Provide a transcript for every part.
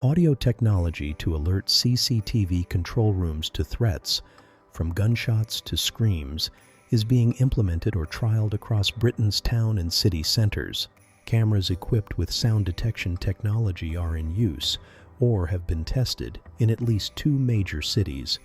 Audio technology to alert CCTV control rooms to threats, from gunshots to screams, is being implemented or trialed across Britain's town and city centers. Cameras equipped with sound detection technology are in use or have been tested in at least 2 major cities,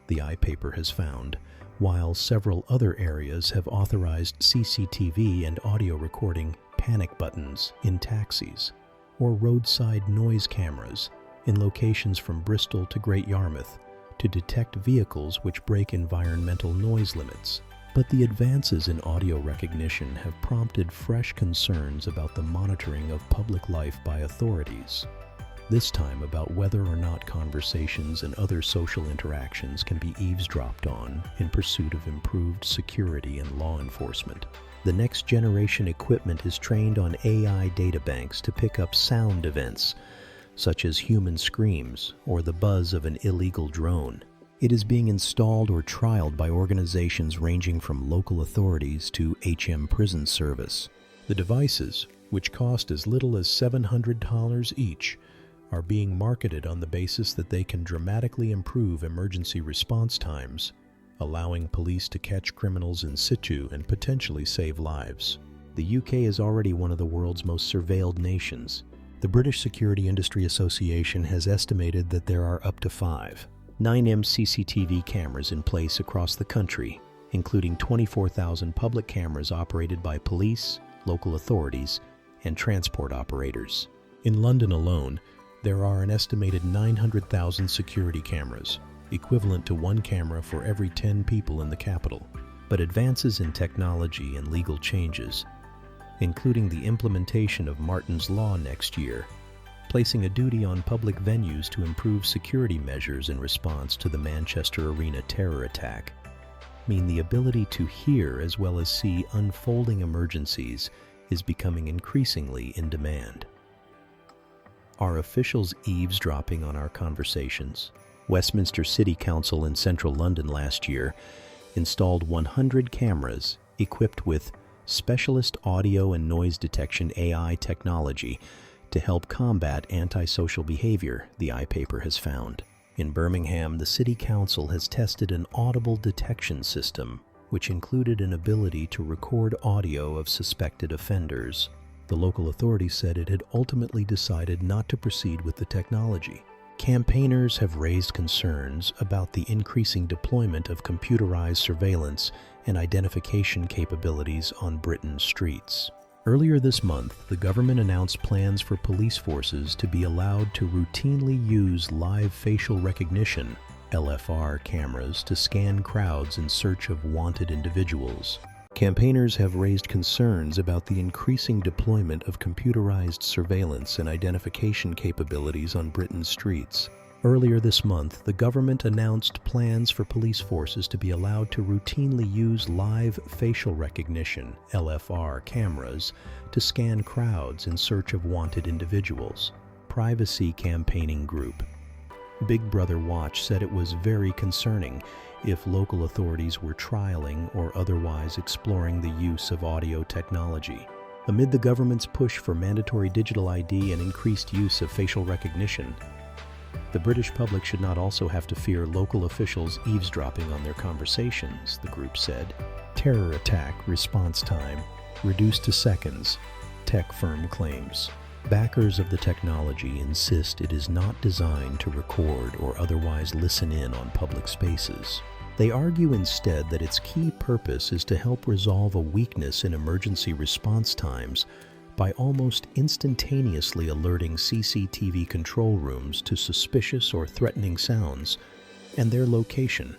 the iPaper has found, while several other areas have authorized CCTV and audio recording panic buttons in taxis, or roadside noise cameras in locations from Bristol to Great Yarmouth to detect vehicles which break environmental noise limits. But the advances in audio recognition have prompted fresh concerns about the monitoring of public life by authorities, this time about whether or not conversations and other social interactions can be eavesdropped on in pursuit of improved security and law enforcement. The next generation equipment is trained on AI databanks to pick up sound events, such as human screams or the buzz of an illegal drone. It is being installed or trialed by organizations ranging from local authorities to HM Prison Service. The devices, which cost as little as $700 each, are being marketed on the basis that they can dramatically improve emergency response times, allowing police to catch criminals in situ and potentially save lives. The UK is already one of the world's most surveilled nations. The British Security Industry Association has estimated that there are up to 9M CCTV cameras in place across the country, including 24,000 public cameras operated by police, local authorities, and transport operators. In London alone, there are an estimated 900,000 security cameras, equivalent to 1 camera for every 10 people in the capital. But advances in technology and legal changes, including the implementation of Martin's Law next year, placing a duty on public venues to improve security measures in response to the Manchester Arena terror attack, mean the ability to hear as well as see unfolding emergencies is becoming increasingly in demand. Are officials eavesdropping on our conversations? Westminster City Council in central London last year installed 100 cameras equipped with specialist audio and noise detection AI technology to help combat antisocial behavior, the iPaper has found. In Birmingham, the City Council has tested an audible detection system, which included an ability to record audio of suspected offenders. The local authority said it had ultimately decided not to proceed with the technology. Campaigners have raised concerns about the increasing deployment of computerized surveillance and identification capabilities on Britain's streets. Earlier this month, the government announced plans for police forces to be allowed to routinely use live facial recognition (LFR) cameras to scan crowds in search of wanted individuals. Campaigners have raised concerns about the increasing deployment of computerized surveillance and identification capabilities on Britain's streets. Earlier this month, the government announced plans for police forces to be allowed to routinely use live facial recognition (LFR) cameras to scan crowds in search of wanted individuals. Privacy campaigning group Big Brother Watch said it was very concerning if local authorities were trialing or otherwise exploring the use of audio technology. Amid the government's push for mandatory digital ID and increased use of facial recognition, the British public should not also have to fear local officials eavesdropping on their conversations, the group said. Terror attack response time reduced to seconds, tech firm claims. Backers of the technology insist it is not designed to record or otherwise listen in on public spaces. They argue instead that its key purpose is to help resolve a weakness in emergency response times by almost instantaneously alerting CCTV control rooms to suspicious or threatening sounds and their location,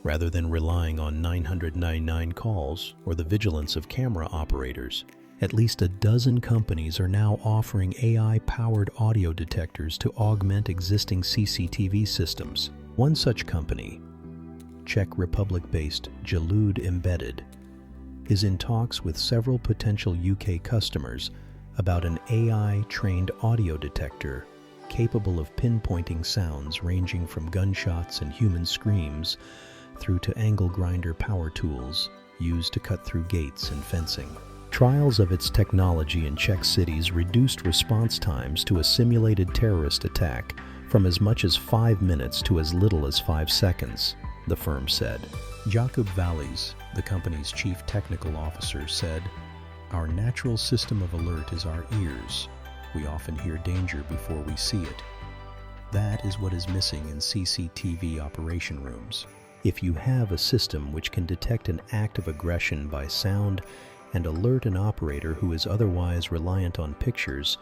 rather than relying on 999 calls or the vigilance of camera operators. At least a dozen companies are now offering AI-powered audio detectors to augment existing CCTV systems. One such company, Czech Republic-based Jalud Embedded, is in talks with several potential UK customers about an AI-trained audio detector capable of pinpointing sounds ranging from gunshots and human screams through to angle grinder power tools used to cut through gates and fencing. Trials of its technology in Czech cities reduced response times to a simulated terrorist attack from as much as 5 minutes to as little as 5 seconds, the firm said. Jakub Vallis, the company's chief technical officer, said, "Our natural system of alert is our ears. We often hear danger before we see it. That is what is missing in CCTV operation rooms. If you have a system which can detect an act of aggression by sound and alert an operator who is otherwise reliant on pictures,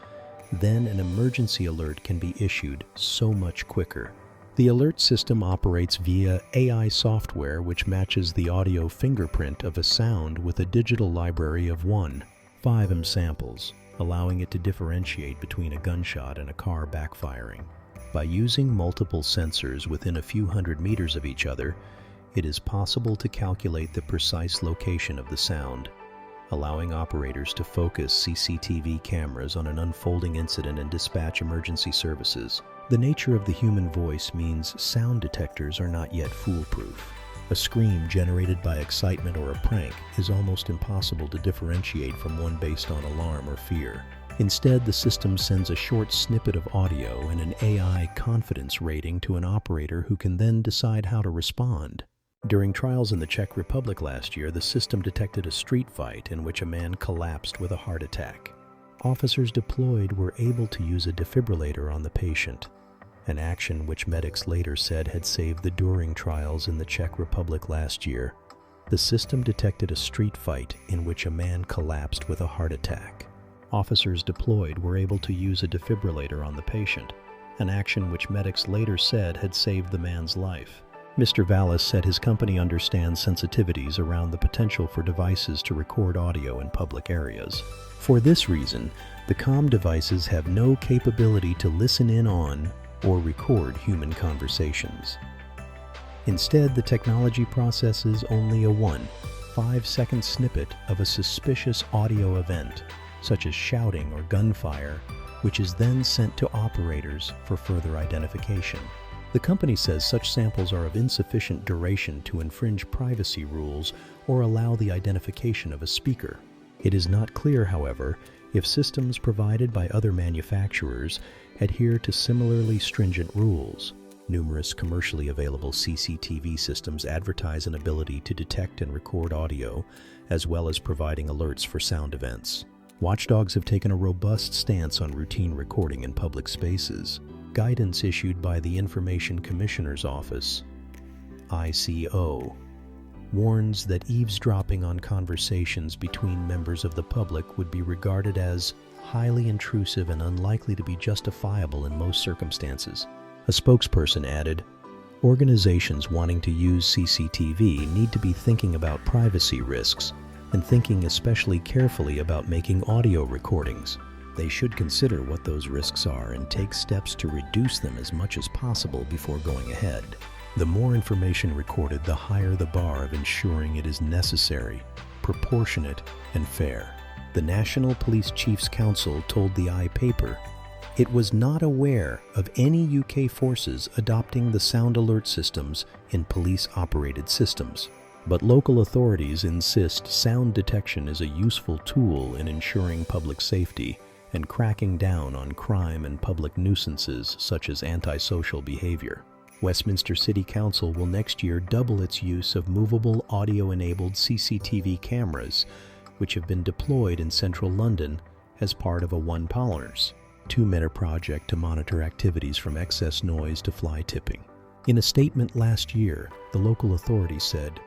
then an emergency alert can be issued so much quicker." The alert system operates via AI software which matches the audio fingerprint of a sound with a digital library of 1.5 samples, allowing it to differentiate between a gunshot and a car backfiring. By using multiple sensors within a few hundred meters of each other, it is possible to calculate the precise location of the sound, allowing operators to focus CCTV cameras on an unfolding incident and dispatch emergency services. The nature of the human voice means sound detectors are not yet foolproof. A scream generated by excitement or a prank is almost impossible to differentiate from one based on alarm or fear. Instead, the system sends a short snippet of audio and an AI confidence rating to an operator who can then decide how to respond. During trials in the Czech Republic last year, the system detected a street fight in which a man collapsed with a heart attack. Officers deployed were able to use a defibrillator on the patient, an action which medics later said had saved the during trials in the Czech Republic last year. The system detected a street fight in which a man collapsed with a heart attack. Officers deployed were able to use a defibrillator on the patient, an action which medics later said had saved the man's life. Mr. Vallis said his company understands sensitivities around the potential for devices to record audio in public areas. For this reason, the comm devices have no capability to listen in on or record human conversations. Instead, the technology processes only a 1.5-second snippet of a suspicious audio event, such as shouting or gunfire, which is then sent to operators for further identification. The company says such samples are of insufficient duration to infringe privacy rules or allow the identification of a speaker. It is not clear, however, if systems provided by other manufacturers adhere to similarly stringent rules. Numerous commercially available CCTV systems advertise an ability to detect and record audio, as well as providing alerts for sound events. Watchdogs have taken a robust stance on routine recording in public spaces. Guidance issued by the Information Commissioner's Office, ICO, warns that eavesdropping on conversations between members of the public would be regarded as highly intrusive and unlikely to be justifiable in most circumstances. A spokesperson added, "Organizations wanting to use CCTV need to be thinking about privacy risks and thinking especially carefully about making audio recordings. They should consider what those risks are and take steps to reduce them as much as possible before going ahead. The more information recorded, the higher the bar of ensuring it is necessary, proportionate, and fair." The National Police Chiefs Council told the iPaper it was not aware of any UK forces adopting the sound alert systems in police-operated systems. But local authorities insist sound detection is a useful tool in ensuring public safety and cracking down on crime and public nuisances such as antisocial behavior. Westminster City Council will next year double its use of movable audio-enabled CCTV cameras, which have been deployed in central London as part of a 1.2 project to monitor activities from excess noise to fly tipping. In a statement last year, the local authority said,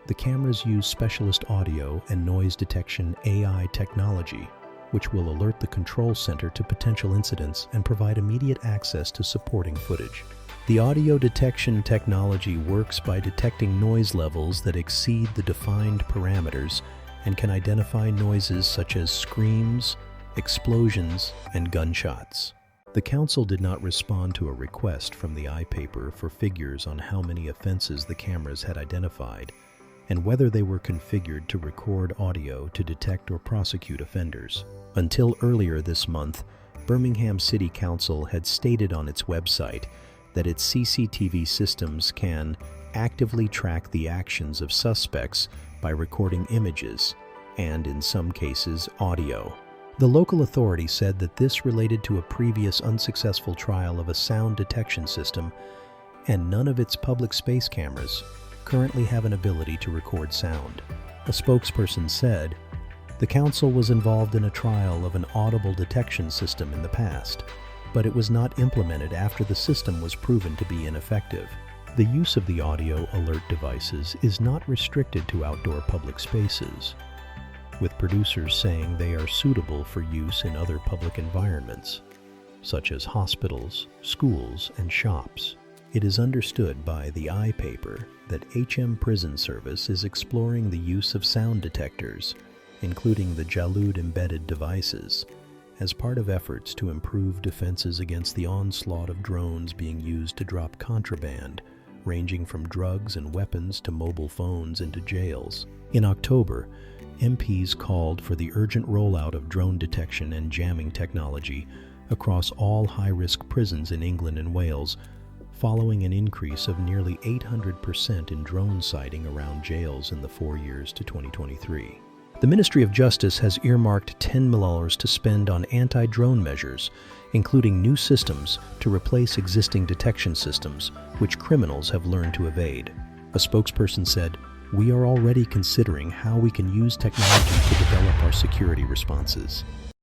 "The cameras use specialist audio and noise detection AI technology, which will alert the control center to potential incidents and provide immediate access to supporting footage." The audio detection technology works by detecting noise levels that exceed the defined parameters and can identify noises such as screams, explosions, and gunshots. The council did not respond to a request from the iPaper for figures on how many offenses the cameras had identified and whether they were configured to record audio to detect or prosecute offenders. Until earlier this month, Birmingham City Council had stated on its website that its CCTV systems can actively track the actions of suspects by recording images and, in some cases, audio. The local authority said that this related to a previous unsuccessful trial of a sound detection system, and none of its public space cameras currently have an ability to record sound. A spokesperson said, "The council was involved in a trial of an audible detection system in the past, but it was not implemented after the system was proven to be ineffective." The use of the audio alert devices is not restricted to outdoor public spaces, with producers saying they are suitable for use in other public environments, such as hospitals, schools, and shops. It is understood by the I-Paper that HM Prison Service is exploring the use of sound detectors, including the Jalud-embedded devices, as part of efforts to improve defenses against the onslaught of drones being used to drop contraband, ranging from drugs and weapons to mobile phones into jails. In October, MPs called for the urgent rollout of drone detection and jamming technology across all high-risk prisons in England and Wales, following an increase of nearly 800% in drone sighting around jails in the 4 years to 2023. The Ministry of Justice has earmarked $10 million to spend on anti-drone measures, including new systems to replace existing detection systems, which criminals have learned to evade. A spokesperson said, "We are already considering how we can use technology to develop our security responses."